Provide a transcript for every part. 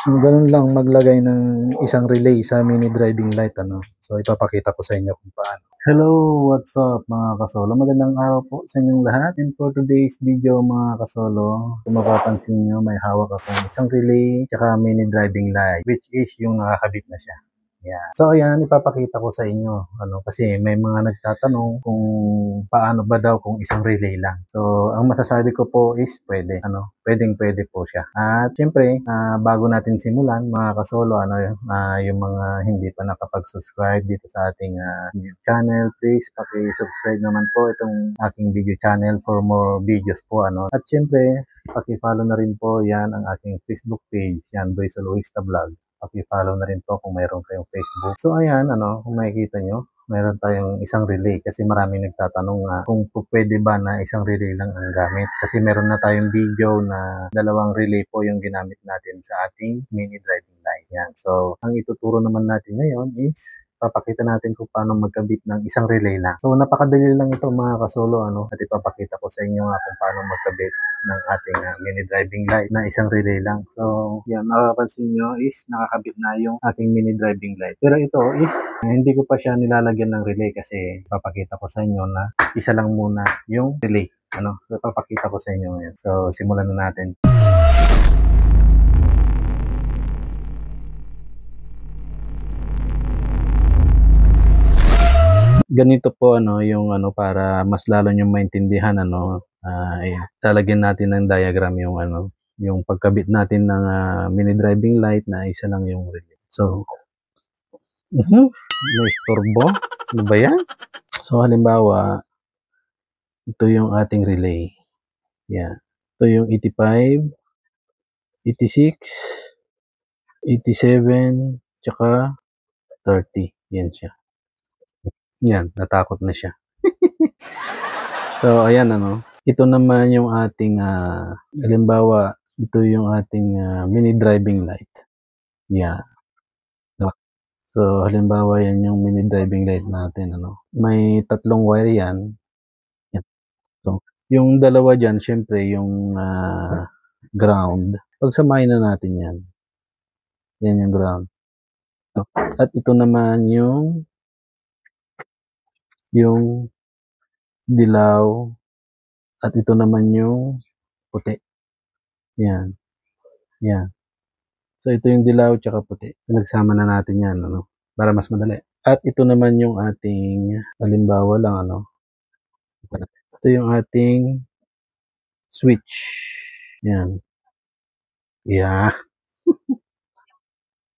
Ganun lang maglagay ng isang relay sa mini driving light, ano. So ipapakita ko sa inyo kung paano. Hello, what's up mga kasolo? Magandang araw po sa inyong lahat. And for today's video mga kasolo, kung mapapansin nyo, may hawak akong isang relay tsaka mini driving light, which is yung nakakabit na siya. Yeah. So ayan, ipapakita ko sa inyo, kasi may mga nagtatanong kung paano ba daw kung isang relay lang. So ang masasabi ko po is pwede, pwedeng-pwede po siya. At syempre, bago natin simulan mga kasolo, yung mga hindi pa nakapag-subscribe dito sa ating channel, please paki-subscribe naman po itong aking video channel for more videos po, At syempre, paki-follow na rin po yan ang aking Facebook page, yan, Boy Soloista Vlog. Paki-follow na rin po kung mayroon kayong Facebook. So ayan, kung makikita nyo, mayroon tayong isang relay kasi maraming nagtatanong kung pwede ba na isang relay lang ang gamit. Kasi meron na tayong video na dalawang relay po yung ginamit natin sa ating mini driving light. Yan. So ang ituturo naman natin ngayon is papakita natin kung paano magkabit ng isang relay lang. So napakadali lang ito mga kasolo, at ipapakita ko sa inyo nga kung paano magkabit ng ating mini driving light na isang relay lang. So yan, makapansin nyo is nakakabit na yung ating mini driving light. Pero ito is hindi ko pa siya nilalagyan ng relay kasi papakita ko sa inyo na isa lang muna yung relay. So papakita ko sa inyo ngayon. So simulan na natin. Ganito po yung para mas lalo nyo maintindihan lalagyan natin ng diagram yung pagkabit natin ng mini driving light na isa lang yung relay. So may istorbo. Ano ba yan? So halimbawa ito yung ating relay. Yeah. Ito yung 85, 86, 87, tsaka 30. Yan siya. Yan, natakot na siya. So, ayan, ito naman yung ating, halimbawa, ito yung ating mini driving light. Yan. So, halimbawa, yan yung mini driving light natin, May tatlong wire yan. Yan. So, yung dalawa dyan, syempre, yung ground. Pagsamahin na natin yan. Yan yung ground. At ito naman yung dilaw, at ito naman yung puti. Yan. Yan. So ito yung dilaw tsaka puti. Pinagsama na natin yan, para mas madali. At ito naman yung ating halimbawa lang, ito yung ating switch. Yan. Yeah.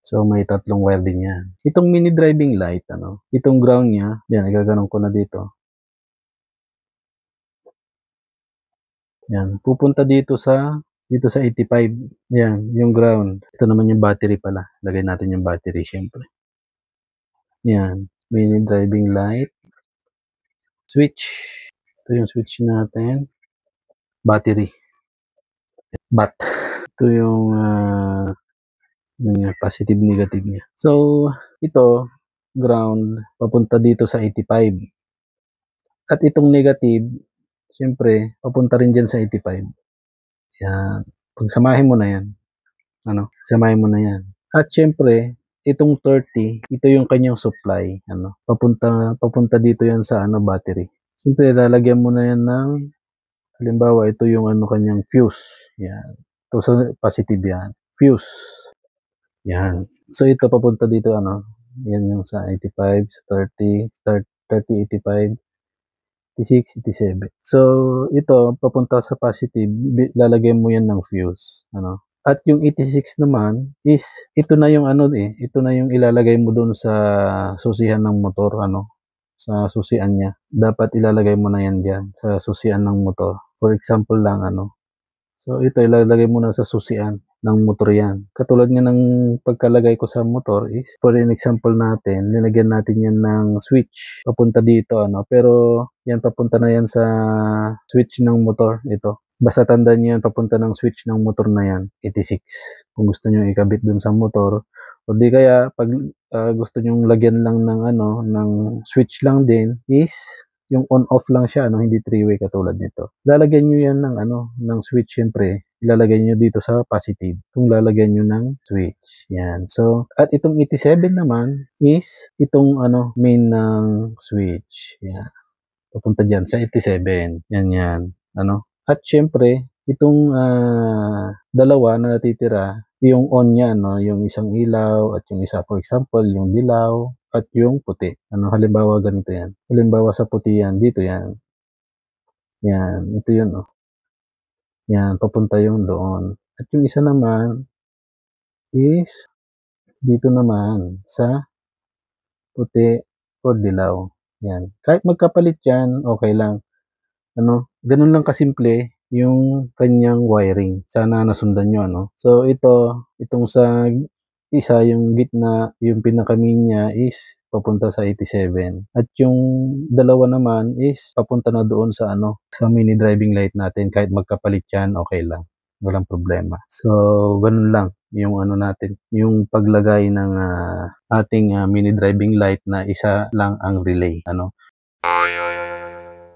So may tatlong wire din yan. Itong mini driving light, itong ground niya, yan, igaganon ko na dito. Yan, pupunta dito sa 85. Yan, yung ground. Ito naman yung battery pala. Lagay natin yung battery syempre. Yan, mini driving light. Switch. Ito yung switch natin. Battery. Bat. Ito yung positive negative niya. So, ito ground papunta dito sa 85. At itong negative, syempre, papunta rin dyan sa 85. Yan. Pagsamahin mo na yan. Samahin mo na yan. At syempre, itong 30, ito yung kanyang supply. Papunta dito yan sa battery. Syempre, lalagyan mo na yan ng, halimbawa, ito yung kanyang fuse. Yan. Ito sa positive yan. Fuse. Yan. So, ito papunta dito, yan yung sa 85, sa 30, 85, 86, 87. So, ito, papunta sa positive, lalagyan mo yan ng fuse. At yung 86 naman is, ito na yung ito na yung ilalagay mo doon sa susihan ng motor, sa susian niya. Dapat ilalagay mo na yan dyan, sa susian ng motor. For example lang, So, ito ilalagay mo na sa susian ng motor yan. Katulad nga ng pagkalagay ko sa motor is, for an example natin, nilagyan natin yan ng switch. Papunta dito, Pero, yan, papunta na yan sa switch ng motor, ito. Basta tandaan nyo yan, papunta ng switch ng motor na yan, 86. Kung gusto nyo ikabit dun sa motor, o di kaya, pag gusto nyo lagyan lang ng, ng switch lang din, is, yung on-off lang siya, hindi 3-way katulad nito. Lalagyan nyo yan ng switch, syempre. Ilalagay nyo dito sa positive. Kung lalagyan nyo ng switch. Yan. So, at itong 87 naman is itong main ng switch. Yan. Papunta dyan sa 87. Yan. At syempre, itong dalawa na natitira, yung on niya, yung isang ilaw at yung isa, for example, yung dilaw at yung puti. Halimbawa ganito yan. Halimbawa sa puti yan, dito yan. Yan, ito yun, Yan, papunta yung doon. At yung isa naman is dito naman sa puti or dilaw. Yan. Kahit magkapalit yan, okay lang. Ganun lang kasimple yung kanyang wiring. Sana nasundan nyo, So, itong sa isa, yung gitna, yung pinaka-main niya is papunta sa 87. At yung dalawa naman is papunta na doon sa sa mini driving light natin. Kahit magkapalit yan, okay lang. Walang problema. So, ganun lang yung natin, yung paglagay ng ating mini driving light na isa lang ang relay,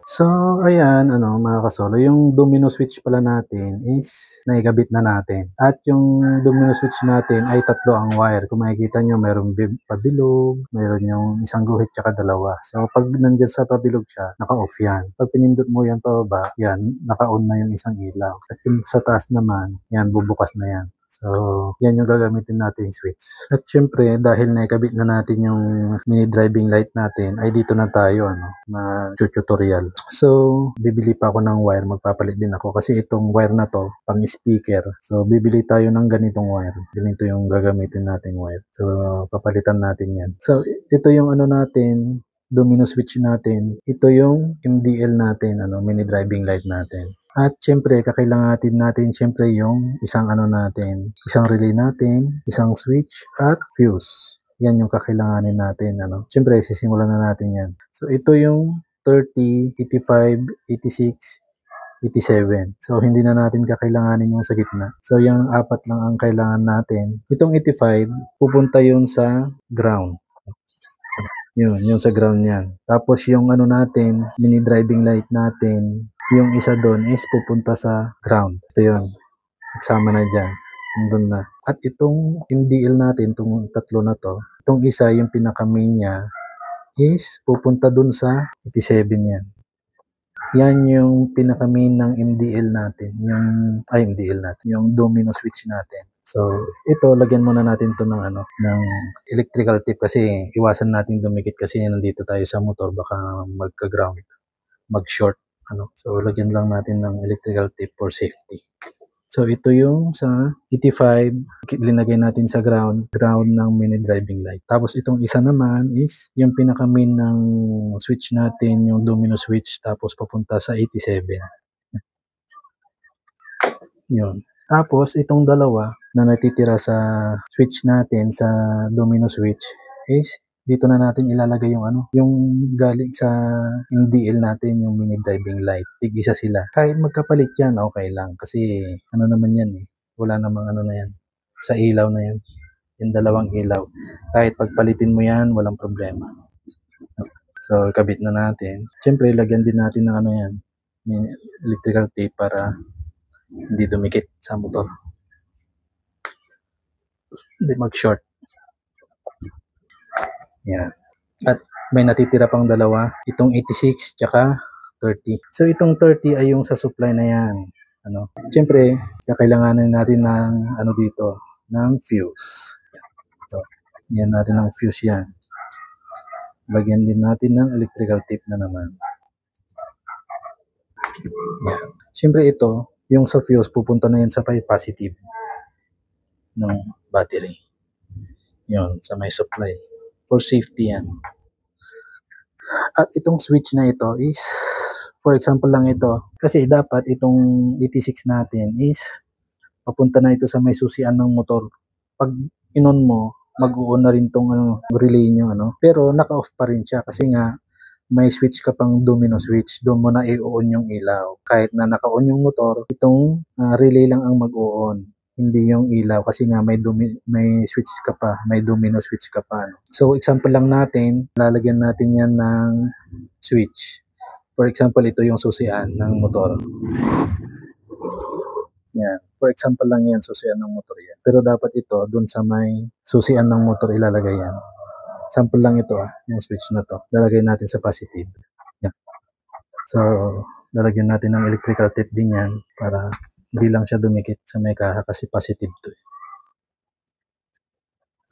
So, ayan, mga kasolo, yung domino switch pala natin is naikabit na natin. At yung domino switch natin ay 3 ang wire. Kung makikita nyo, mayroong pabilog, mayroon yung isang guhit tsaka dalawa. So, pag nandyan sa pabilog siya, naka-off yan. Pag pinindot mo yan pababa, yan, naka-on na yung isang ilaw. At yung sa taas naman, yan, bubukas na yan. So, yan yung gagamitin natin switch. At syempre, dahil naikabit na natin yung mini driving light natin, ay dito na tayo, tutorial. So, bibili pa ako ng wire. Magpapalit din ako kasi itong wire na to, pang speaker. So, bibili tayo ng ganitong wire. Ganito yung gagamitin nating wire. So, papalitan natin yan. So, ito yung natin, domino switch natin. Ito yung MDL natin, mini driving light natin. At syempre, kakailanganin natin syempre yung isang natin, isang relay natin, isang switch at fuse. Yan yung kakailanganin natin, Syempre, sisimulan na natin yan. So, ito yung 30, 85, 86, 87. So, hindi na natin kakailanganin yung sa gitna. So, yung 4 lang ang kailangan natin. Itong 85, pupunta yun sa ground. Yung sa ground yan. Tapos yung natin, mini driving light natin, yung isa doon is pupunta sa ground. Ito yun. Nagsama na dyan. Nandun na. At itong MDL natin, itong 3 na to, itong isa, yung pinaka-main niya, is pupunta dun sa 87 yan. Yan yung pinaka-main ng MDL natin. Yung domino switch natin. So, ito, lagyan muna natin to ng ng electrical tape kasi iwasan natin dumikit kasi nandito tayo sa motor, baka magka-ground, mag-short, So, lagyan lang natin ng electrical tape for safety. So, ito yung sa 85, linagay natin sa ground ng mini driving light. Tapos, itong isa naman is yung pinaka-main ng switch natin, yung domino switch, tapos papunta sa 87. Yun. Tapos, itong dalawa na natitira sa switch natin, sa domino switch, is dito na natin ilalagay yung yung galing sa MDL natin, yung mini driving light. Tig-isa sila. Kahit magkapalit yan, okay lang. Kasi, naman yan wala namang na yan. Sa ilaw na yan. Yung dalawang ilaw. Kahit pagpalitin mo yan, walang problema. So, kabit na natin. Siyempre, lagyan din natin ng yan. Electrical tape para hindi dumikit sa motor. Hindi mag-short. Yan. At may natitira pang dalawa. Itong 86 tsaka 30. So, itong 30 ay yung sa supply na yan. Siyempre, kailanganin natin ng dito, ng fuse. So, yan natin ng fuse yan. Lagyan din natin ng electrical tape na naman. Yan. Siyempre ito, yung sa fuse, pupunta na yan sa positive ng battery. Yun, sa may supply. For safety yan. At itong switch na ito is, for example lang ito, kasi dapat itong 86 natin is, papunta na ito sa may susian ng motor. Pag inon mo, mag-on na rin tong relay nyo, Pero naka-off pa rin siya kasi nga, may switch ka pang domino switch, doon mo na i-on yung ilaw. Kahit na naka-on yung motor, itong relay lang ang mag-on, hindi yung ilaw kasi nga may switch ka pa, may domino switch ka pa. So, example lang natin, lalagyan natin yan ng switch. For example, ito yung susian ng motor. Yan. For example lang yan, susian ng motor yan. Pero dapat ito, dun sa may susian ng motor ilalagay yan. Sample lang ito yung switch na to. Lalagay natin sa positive. Yan. So, lalagyan natin ng electrical tape din yan para hindi lang siya dumikit sa may kaha kasi positive to.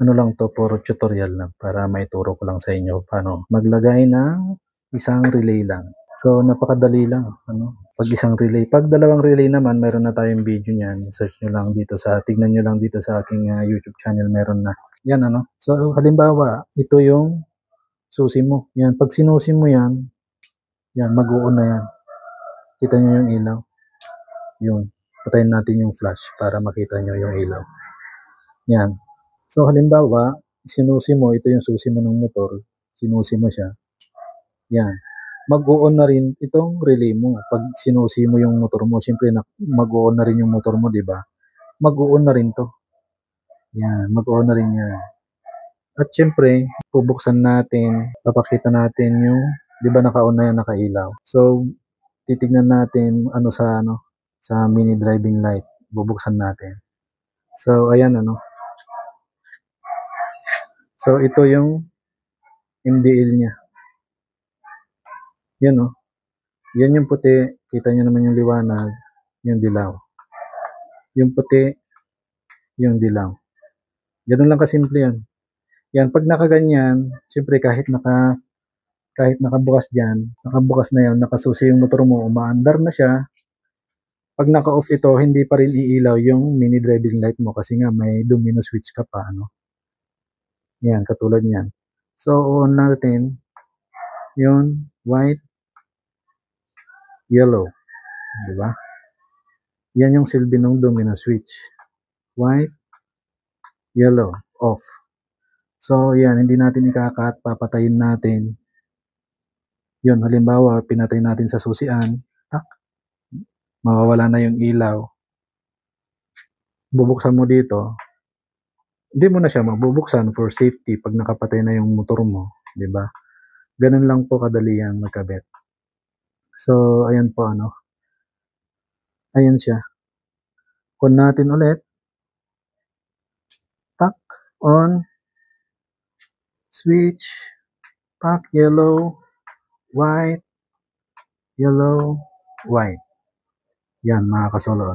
Ano lang to, puro tutorial lang para maituro ko lang sa inyo paano maglagay ng isang relay lang. So, napakadali lang. Pag isang relay. Pag dalawang relay naman, meron na tayong video niyan. Search nyo lang dito tignan nyo lang dito sa aking YouTube channel, meron na. Yan So, halimbawa, ito yung susi mo. Yan, pag sinusi mo yan, mag-uon na yan. Kita nyo yung ilaw. Yung, patayin natin yung flash para makita nyo yung ilaw. Yan. So, halimbawa, sinusi mo, ito yung susi mo ng motor, sinusi mo siya, yan, mag-on na rin itong relay mo. Pag sinusi mo yung motor mo, siyempre mag-on na rin yung motor mo, di ba? Mag-on na rin to. Yan, mag-on na rin yan. At siyempre, bubuksan natin, papakita natin yung, di ba naka-on na yan, nakailaw. So, titignan natin sa mini driving light. Bubuksan natin. So, ayan So, ito yung MDL niya. Yan Yan yung puti. Kita nyo naman yung liwanag. Yung dilaw. Yung puti, yung dilaw. Ganun lang kasimple yan. Yan, pag nakaganyan, siyempre kahit nakabukas dyan, nakabukas na yan, nakasusi yung motor mo, umaandar na siya. Pag naka-off ito, hindi pa rin iilaw yung mini driving light mo kasi nga may domino switch ka pa. Yan, katulad niyan. So, on natin yung white, yellow. Diba? Yan yung silbi ng domino switch. White, yellow, off. So, yan, hindi natin ikakat, papatayin natin. Yun, halimbawa, pinatay natin sa susian, mawawala na yung ilaw. Bubuksan mo dito, hindi mo na siya mabubuksan for safety pag nakapatay na yung motor mo, di ba? Ganun lang po kadali yan magkabit. So, ayan po Ayan siya. On natin ulit. Pack, on, switch, pack, yellow, white, yellow, white. Yan, mga kasolo,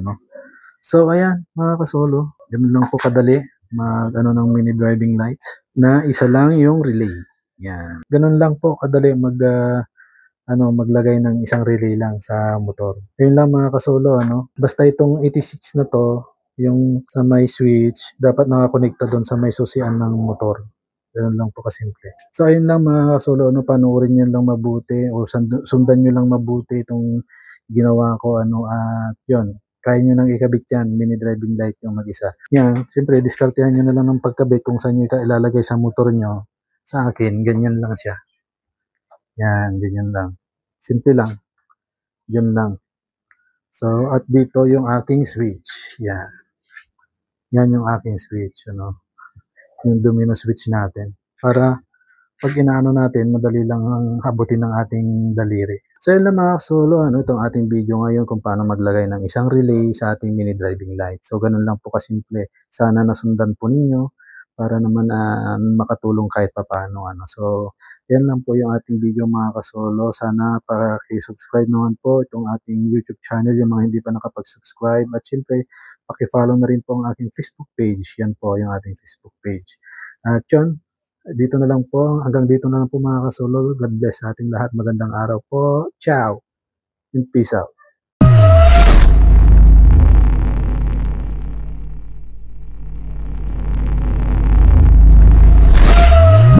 So, ayan, mga kasolo. Ganun lang po kadali ng mini driving light na isa lang yung relay. Yan. Ganun lang po kadali maglagay ng isang relay lang sa motor. Yun lang mga kasolo, Basta itong 86 na to, yung sa may switch, dapat nakakonekta doon sa may susian ng motor. Ganun lang po kasimple. So, ayun lang mga kasolo, panoorin nyo lang mabuti o sundan nyo lang mabuti itong ginawa ko, at yun. Kaya nyo nang ikabit yan, mini driving light yung mag-isa. Yan, siyempre, diskartehan nyo na lang ng pagkabit kung saan nyo ilalagay sa motor nyo. Sa akin, ganyan lang siya. Yan, ganyan lang. Simple lang. Yan lang. So, at dito yung aking switch. Yan. Yan yung aking switch, yung domino switch natin. Para pag inaano natin, madali lang ang abutin ng ating daliri. So yun lang mga solo, itong ating video ngayon kung paano maglagay ng isang relay sa ating mini driving light. So ganun lang po kasimple. Sana nasundan po ninyo para naman makatulong kahit papaano. So yan lang po yung ating video mga kasolo. Sana paki-subscribe naman po itong ating YouTube channel, yung mga hindi pa nakapag-subscribe. At syempre, paki-follow na rin po ang aking Facebook page. Yan po yung ating Facebook page. At yun, dito na lang po. Hanggang dito na lang po mga kasolo. God bless sa ating lahat. Magandang araw po. Ciao. And peace out.